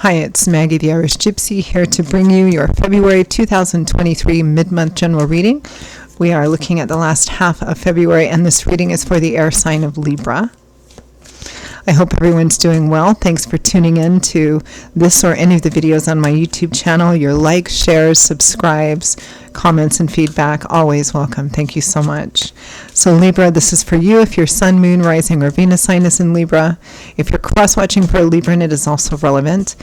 Hi, it's Maggie the Irish Gypsy here to bring you your February 2023 mid-month general reading. We are looking at the last half of February, and this reading is for the air sign of Libra. I hope everyone's doing well. Thanks for tuning in to this or any of the videos on my YouTube channel. Your likes, shares, subscribes, comments, and feedback, always welcome. Thank you so much. So Libra, this is for you if your Sun, Moon, Rising, or Venus sign is in Libra. If you're cross-watching for a Libran, it is also relevant.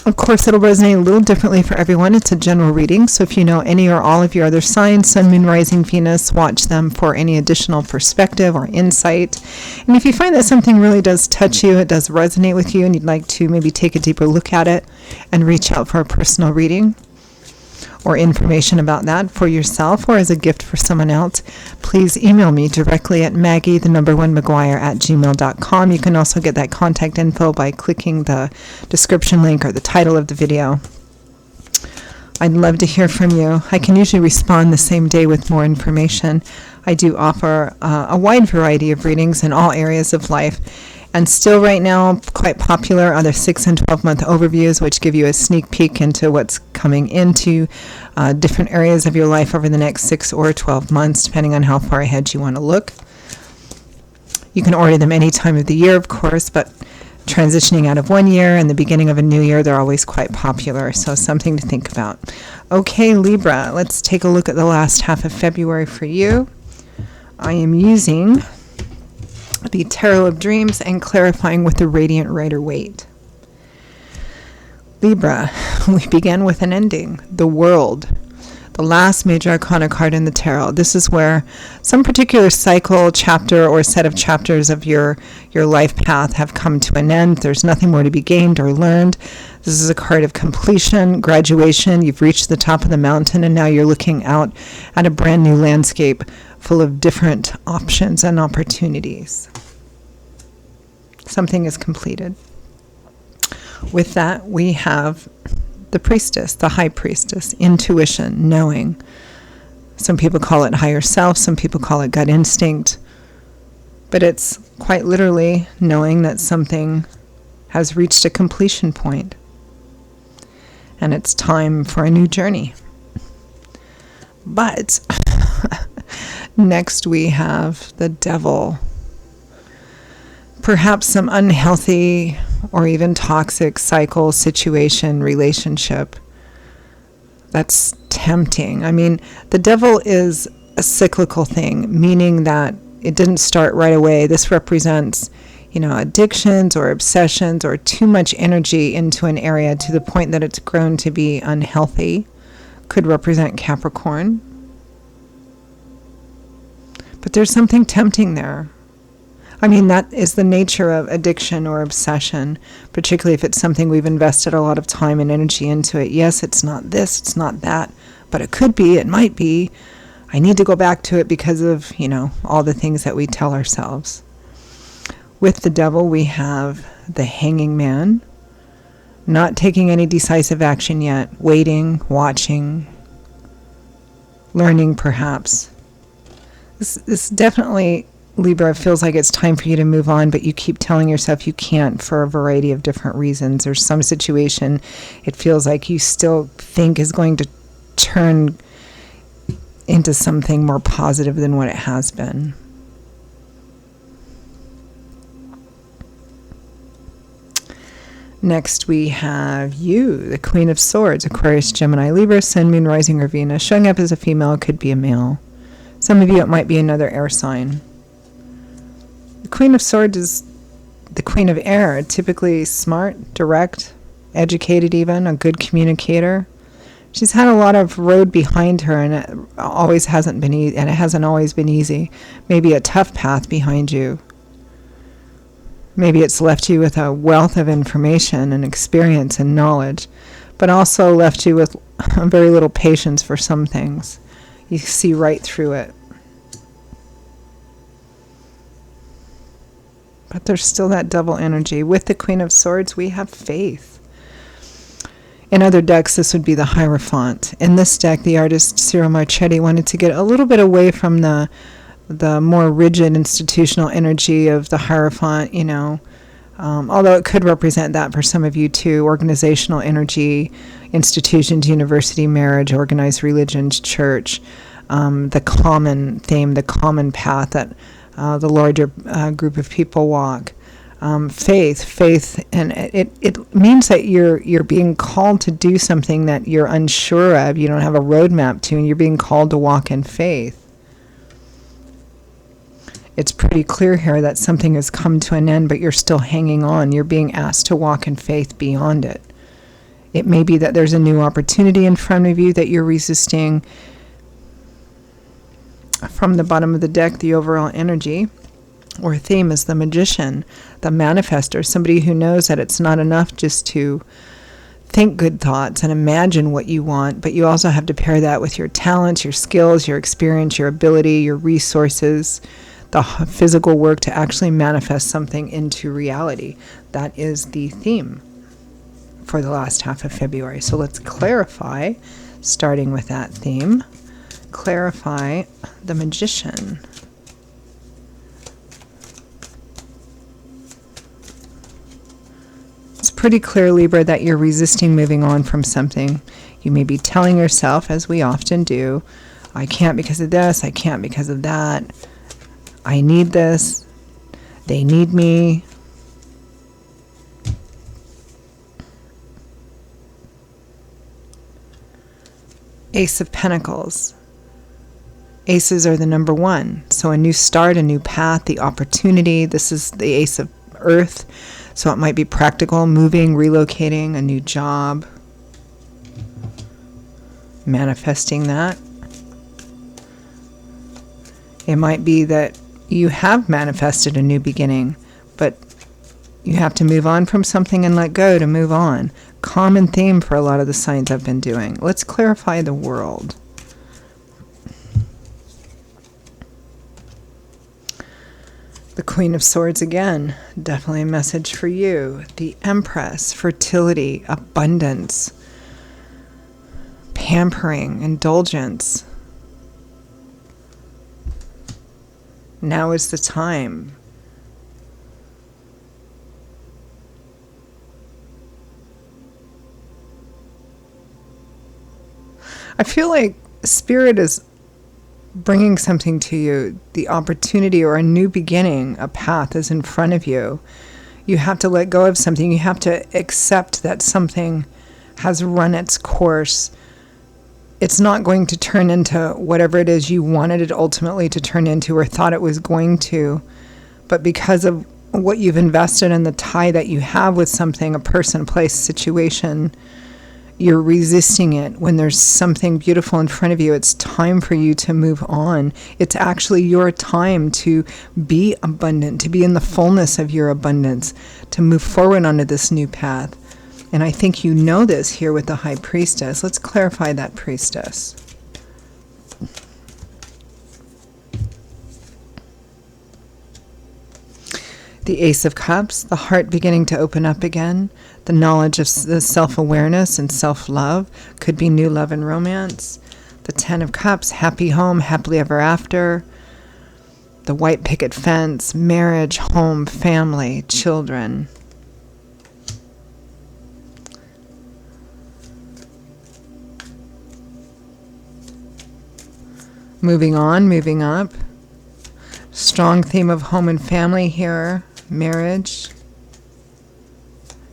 Of course, it'll resonate a little differently for everyone. It's a general reading, so if you know any or all of your other signs, Sun, Moon, Rising, Venus, watch them for any additional perspective or insight. And if you find that something really does touch you, it does resonate with you, and you'd like to maybe take a deeper look at it and reach out for a personal reading or information about that for yourself or as a gift for someone else, please email me directly at maggie1maguire@gmail.com. You can also get that contact info by clicking the description link or the title of the video. I'd love to hear from you. I can usually respond the same day with more information. I do offer a wide variety of readings in all areas of life. And still right now, quite popular are the 6 and 12-month overviews, which give you a sneak peek into what's coming into different areas of your life over the next 6 or 12 months, depending on how far ahead you want to look. You can order them any time of the year, of course, but transitioning out of one year and the beginning of a new year, they're always quite popular, so something to think about. Okay, Libra, let's take a look at the last half of February for you. I am using the Tarot of Dreams and clarifying with the Radiant Rider-Waite. Libra, we begin with an ending, the World, the last major arcana card in the tarot. This is where some particular cycle, chapter, or set of chapters of your life path have come to an end. There's nothing more to be gained or learned. This is a card of completion, graduation. You've reached the top of the mountain, and now you're looking out at a brand new landscape full of different options and opportunities. Something is completed. With that, we have the priestess, the high priestess, intuition, knowing. Some people call it higher self, some people call it gut instinct, but it's quite literally knowing that something has reached a completion point and it's time for a new journey. But next we have the devil. Perhaps some unhealthy or even toxic cycle, situation, relationship that's tempting. I mean, the devil is a cyclical thing, meaning that it didn't start right away. This represents, addictions or obsessions or too much energy into an area to the point that it's grown to be unhealthy. Could represent Capricorn. But there's something tempting there. I mean, that is the nature of addiction or obsession, particularly if it's something we've invested a lot of time and energy into it. Yes, it's not this, it's not that, but it could be, it might be. I need to go back to it because of, all the things that we tell ourselves. With the devil, we have the hanging man, not taking any decisive action yet, waiting, watching, learning perhaps. This definitely, Libra, feels like it's time for you to move on, but you keep telling yourself you can't for a variety of different reasons. There's some situation it feels like you still think is going to turn into something more positive than what it has been. Next we have you, the Queen of Swords, Aquarius, Gemini, Libra, Sun, Moon, Rising, or Venus. Showing up as a female, could be a male. Some of you, it might be another air sign. The Queen of Swords is the Queen of Air, typically smart, direct, educated even, a good communicator. She's had a lot of road behind her, and it always hasn't been easy, and it hasn't always been easy. Maybe a tough path behind you. Maybe it's left you with a wealth of information and experience and knowledge, but also left you with very little patience for some things. You see right through it. But there's still that double energy. With the Queen of Swords, we have faith. In other decks, this would be the Hierophant. In this deck, the artist Cyril Marchetti wanted to get a little bit away from the more rigid institutional energy of the Hierophant, Although it could represent that for some of you too: organizational energy, institutions, university, marriage, organized religions, church, the common theme, the common path that the larger group of people walk. Faith, and it means that you're being called to do something that you're unsure of, you don't have a roadmap to, and you're being called to walk in faith. It's pretty clear here that something has come to an end, but you're still hanging on. You're being asked to walk in faith beyond it. It may be that there's a new opportunity in front of you that you're resisting. From the bottom of the deck, the overall energy or theme is the magician, the manifester, somebody who knows that it's not enough just to think good thoughts and imagine what you want, but you also have to pair that with your talents, your skills, your experience, your ability, your resources, the physical work to actually manifest something into reality. That is the theme for the last half of February. So let's clarify, starting with that theme. Clarify the magician. It's pretty clear, Libra, that you're resisting moving on from something. You may be telling yourself, as we often do, I can't because of this, I can't because of that, I need this, they need me. Ace of Pentacles. Aces are the number one. So a new start, a new path, the opportunity. This is the Ace of Earth. So it might be practical, moving, relocating, a new job, manifesting that. It might be that you have manifested a new beginning, but you have to move on from something and let go to move on. Common theme for a lot of the signs I've been doing. Let's clarify the world. The Queen of Swords again, definitely a message for you. The Empress, fertility, abundance, pampering, indulgence. Now is the time. I feel like Spirit is bringing something to you, the opportunity or a new beginning, a path is in front of you. You have to let go of something. You have to accept that something has run its course. It's not going to turn into whatever it is you wanted it ultimately to turn into or thought it was going to. But because of what you've invested in, the tie that you have with something, a person, place, situation, you're resisting it. When there's something beautiful in front of you, it's time for you to move on. It's actually your time to be abundant, to be in the fullness of your abundance, to move forward onto this new path. And I think you know this here with the High Priestess. Let's clarify that Priestess. The Ace of Cups, the heart beginning to open up again. The knowledge of the self-awareness and self-love. Could be new love and romance. The Ten of Cups, happy home, happily ever after. The white picket fence, marriage, home, family, children. Moving on, moving up. Strong theme of home and family here. Marriage.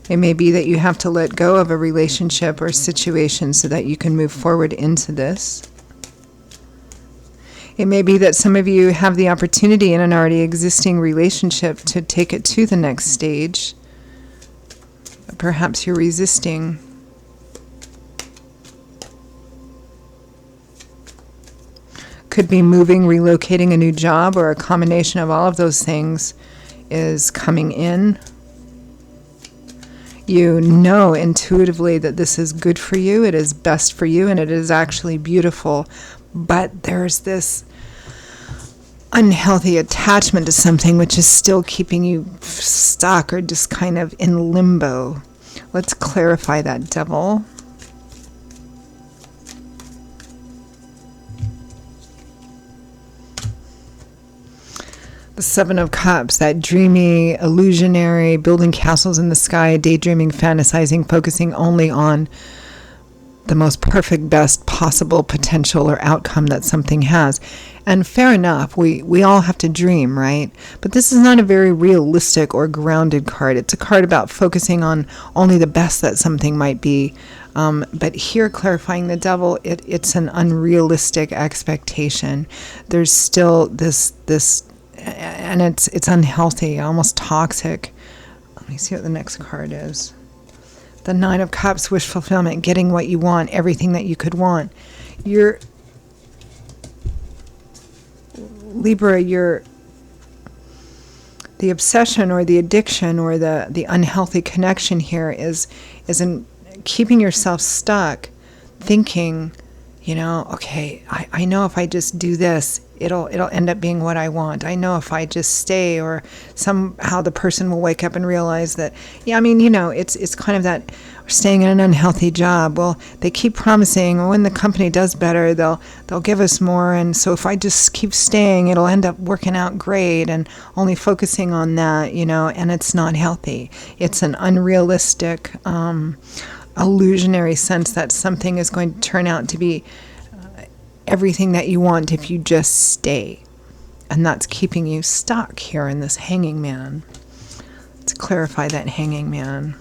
It may be that you have to let go of a relationship or situation so that you can move forward into this. It may be that some of you have the opportunity in an already existing relationship to take it to the next stage. But perhaps you're resisting. Could be moving, relocating, a new job, or a combination of all of those things is coming in. You know intuitively that this is good for you, it is best for you, and it is actually beautiful. But there's this unhealthy attachment to something which is still keeping you stuck or just kind of in limbo. Let's clarify that, Devil. The The Seven of Cups, that dreamy, illusionary, building castles in the sky, daydreaming, fantasizing, focusing only on the most perfect, best possible potential or outcome that something has. And fair enough, we all have to dream, right? But this is not a very realistic or grounded card. It's a card about focusing on only the best that something might be. But here, clarifying the devil, it's an unrealistic expectation. There's still this, and it's unhealthy, almost toxic. Let me see what the next card is. The Nine of Cups, wish fulfillment, getting what you want, everything that you could want. Libra, the obsession or the addiction or the unhealthy connection here is in keeping yourself stuck, thinking, okay, I know if I just do this, it'll end up being what I want. I know if I just stay, or somehow the person will wake up and realize that, it's kind of that staying in an unhealthy job. Well, they keep promising, well, when the company does better, they'll give us more, and so if I just keep staying, it'll end up working out great, and only focusing on that, and it's not healthy. It's an unrealistic, illusionary sense that something is going to turn out to be everything that you want if you just stay. And that's keeping you stuck here in this hanging man. Let's clarify that hanging man.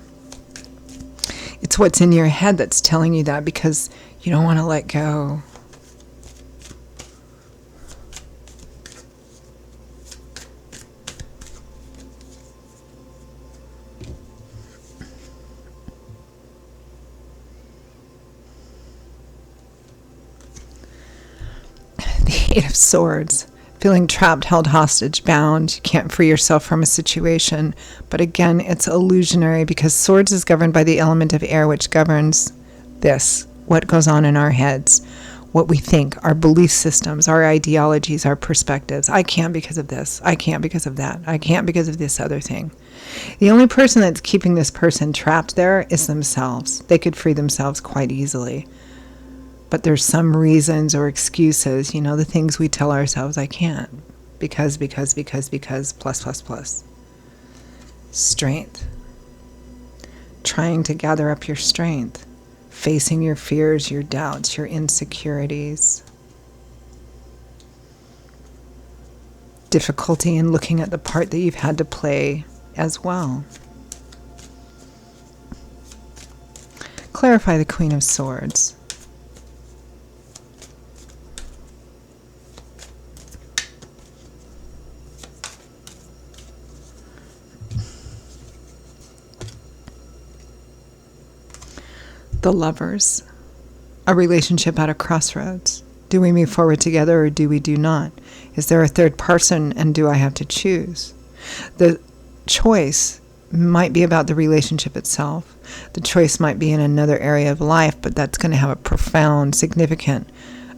It's what's in your head that's telling you that because you don't want to let go. The Eight of Swords. Feeling trapped, held hostage, bound. You can't free yourself from a situation. But again, it's illusionary because swords is governed by the element of air, which governs this, what goes on in our heads, what we think, our belief systems, our ideologies, our perspectives. I can't because of this. I can't because of that. I can't because of this other thing. The only person that's keeping this person trapped there is themselves. They could free themselves quite easily. But there's some reasons or excuses, the things we tell ourselves, I can't. Because, plus. Strength. Trying to gather up your strength. Facing your fears, your doubts, your insecurities. Difficulty in looking at the part that you've had to play as well. Clarify the Queen of Swords. The Lovers, a relationship at a crossroads. Do we move forward together or do we do not? Is there a third person and do I have to choose? The choice might be about the relationship itself. The choice might be in another area of life, but that's going to have a profound, significant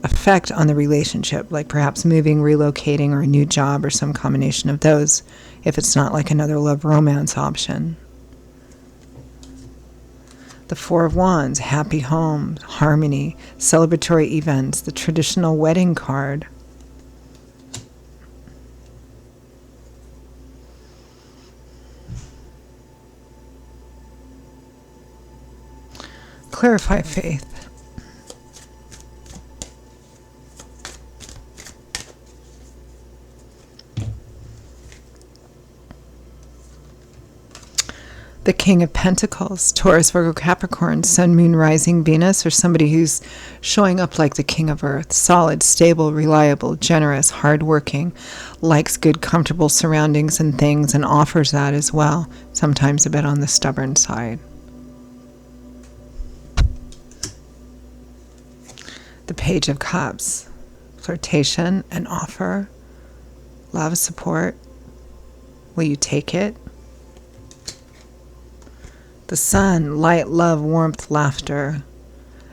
effect on the relationship, like perhaps moving, relocating, or a new job, or some combination of those, if it's not like another love romance option. The Four of Wands, happy home, harmony, celebratory events, the traditional wedding card. Clarify faith. The King of Pentacles, Taurus, Virgo, Capricorn, Sun, Moon, Rising, Venus, or somebody who's showing up like the King of Earth, solid, stable, reliable, generous, hardworking, likes good, comfortable surroundings and things, and offers that as well, sometimes a bit on the stubborn side. The Page of Cups, flirtation, an offer, love, support. Will you take it? The Sun, light, love, warmth, laughter,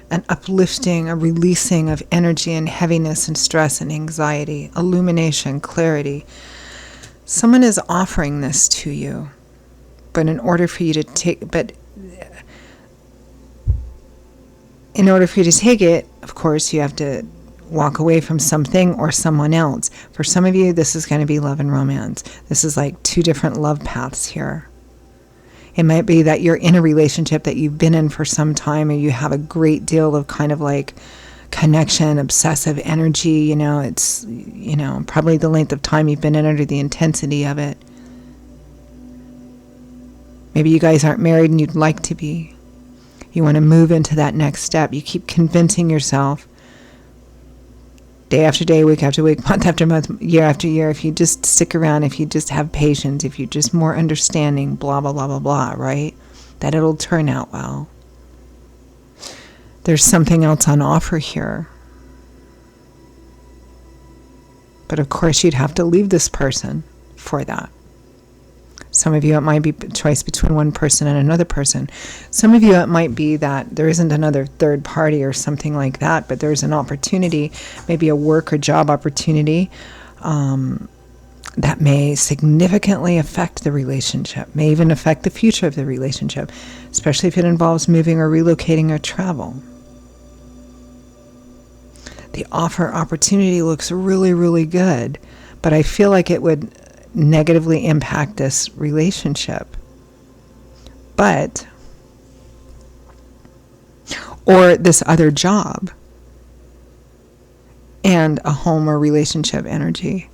an uplifting, a releasing of energy and heaviness and stress and anxiety, illumination, clarity. Someone is offering this to you, but in order for you to take it, of course, you have to walk away from something or someone else. For some of you, this is going to be love and romance. This is like two different love paths here. It might be that you're in a relationship that you've been in for some time, or you have a great deal of kind of like connection, obsessive energy. It's, probably the length of time you've been in it or the intensity of it. Maybe you guys aren't married and you'd like to be. You want to move into that next step. You keep convincing yourself day after day, week after week, month after month, year after year, if you just stick around, if you just have patience, if you're just more understanding, blah, blah, blah, blah, blah, right? That it'll turn out well. There's something else on offer here. But of course, you'd have to leave this person for that. Some of you, it might be a choice between one person and another person. Some of you, it might be that there isn't another third party or something like that, but there's an opportunity, maybe a work or job opportunity that may significantly affect the relationship, may even affect the future of the relationship, especially if it involves moving or relocating or travel. The offer opportunity looks really, really good, but I feel like it would negatively impact this relationship. Or this other job and a home or relationship energy.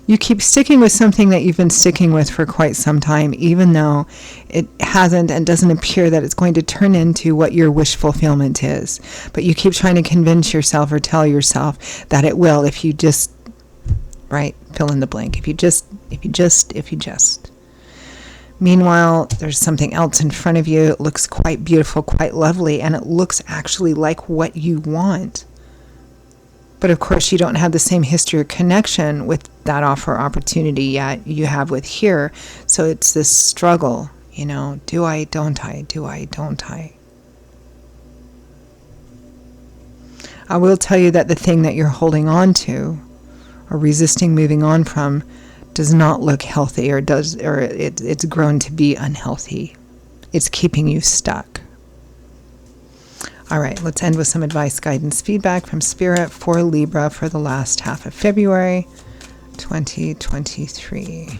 You keep sticking with something that you've been sticking with for quite some time, even though it hasn't and doesn't appear that it's going to turn into what your wish fulfillment is. But you keep trying to convince yourself or tell yourself that it will if you just, right, fill in the blank. If you just. Meanwhile, there's something else in front of you. It looks quite beautiful, quite lovely, and it looks actually like what you want. But of course, you don't have the same history or connection with that offer opportunity yet you have with here. So it's this struggle, do I, don't I, do I, don't I? I will tell you that the thing that you're holding on to or resisting moving on from does not look healthy, or it's grown to be unhealthy. It's keeping you stuck. All right, let's end with some advice, guidance, feedback from Spirit for Libra for the last half of February 2023.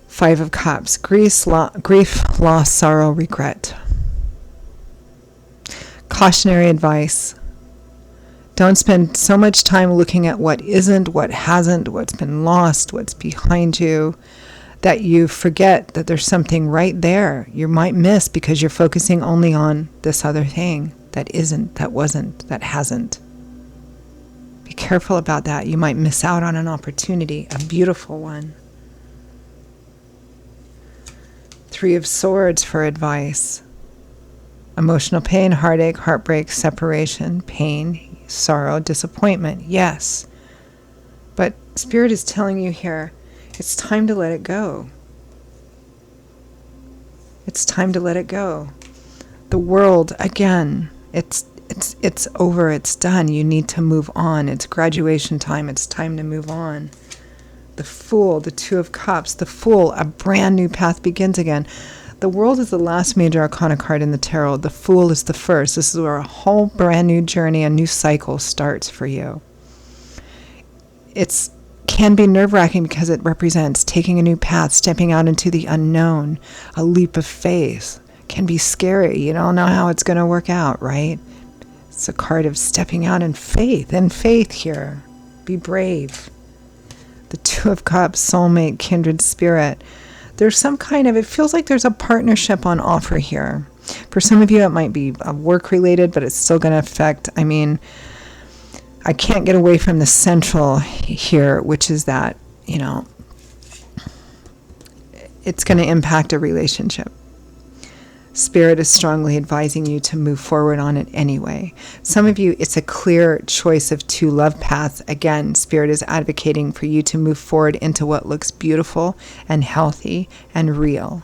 Five of Cups, grief, loss, sorrow, regret. Cautionary advice. Don't spend so much time looking at what isn't, what hasn't, what's been lost, what's behind you, that you forget that there's something right there you might miss because you're focusing only on this other thing that isn't, that wasn't, that hasn't. Be careful about that. You might miss out on an opportunity, a beautiful one. Three of Swords for advice. Emotional pain, heartache, heartbreak, separation, pain, sorrow, disappointment. Yes. But Spirit is telling you here, it's time to let it go. It's time to let it go. The world, again, it's over, it's done. You need to move on. It's graduation time. It's time to move on. The Fool, the Two of Cups, the Fool, a brand new path begins again. The World is the last major arcana card in the tarot. The Fool is the first. This is where a whole brand new journey, a new cycle starts for you. It can be nerve-wracking because it represents taking a new path, stepping out into the unknown, a leap of faith. It can be scary. You don't know how it's going to work out, right? It's a card of stepping out in faith here. Be brave. The Two of Cups, soulmate, kindred spirit. There's some kind of, it feels like there's a partnership on offer here. For some of you, it might be work-related, but it's still going to affect, I can't get away from the central here, which is that, it's going to impact a relationship. Spirit is strongly advising you to move forward on it anyway. Some of you, it's a clear choice of two love paths. Again, Spirit is advocating for you to move forward into what looks beautiful and healthy and real,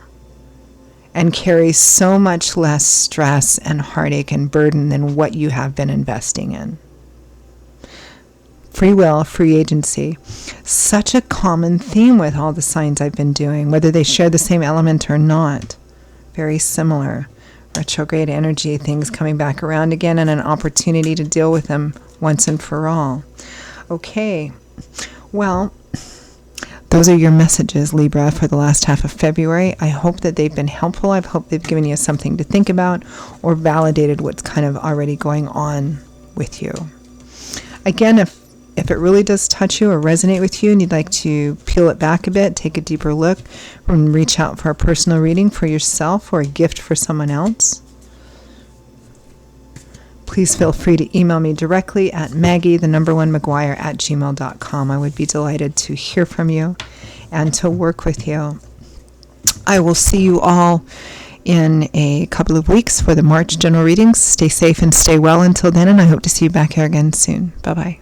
and carries so much less stress and heartache and burden than what you have been investing in. Free will, free agency. Such a common theme with all the signs I've been doing, whether they share the same element or not. Very similar. Retrograde energy, things coming back around again, and an opportunity to deal with them once and for all. Okay, well, those are your messages, Libra, for the last half of February. I hope that they've been helpful. I hope they've given you something to think about or validated what's kind of already going on with you. Again, if it really does touch you or resonate with you and you'd like to peel it back a bit, take a deeper look, and reach out for a personal reading for yourself or a gift for someone else, please feel free to email me directly at maggie1mcguire@gmail.com. I would be delighted to hear from you and to work with you. I will see you all in a couple of weeks for the March general readings. Stay safe and stay well until then, and I hope to see you back here again soon. Bye-bye.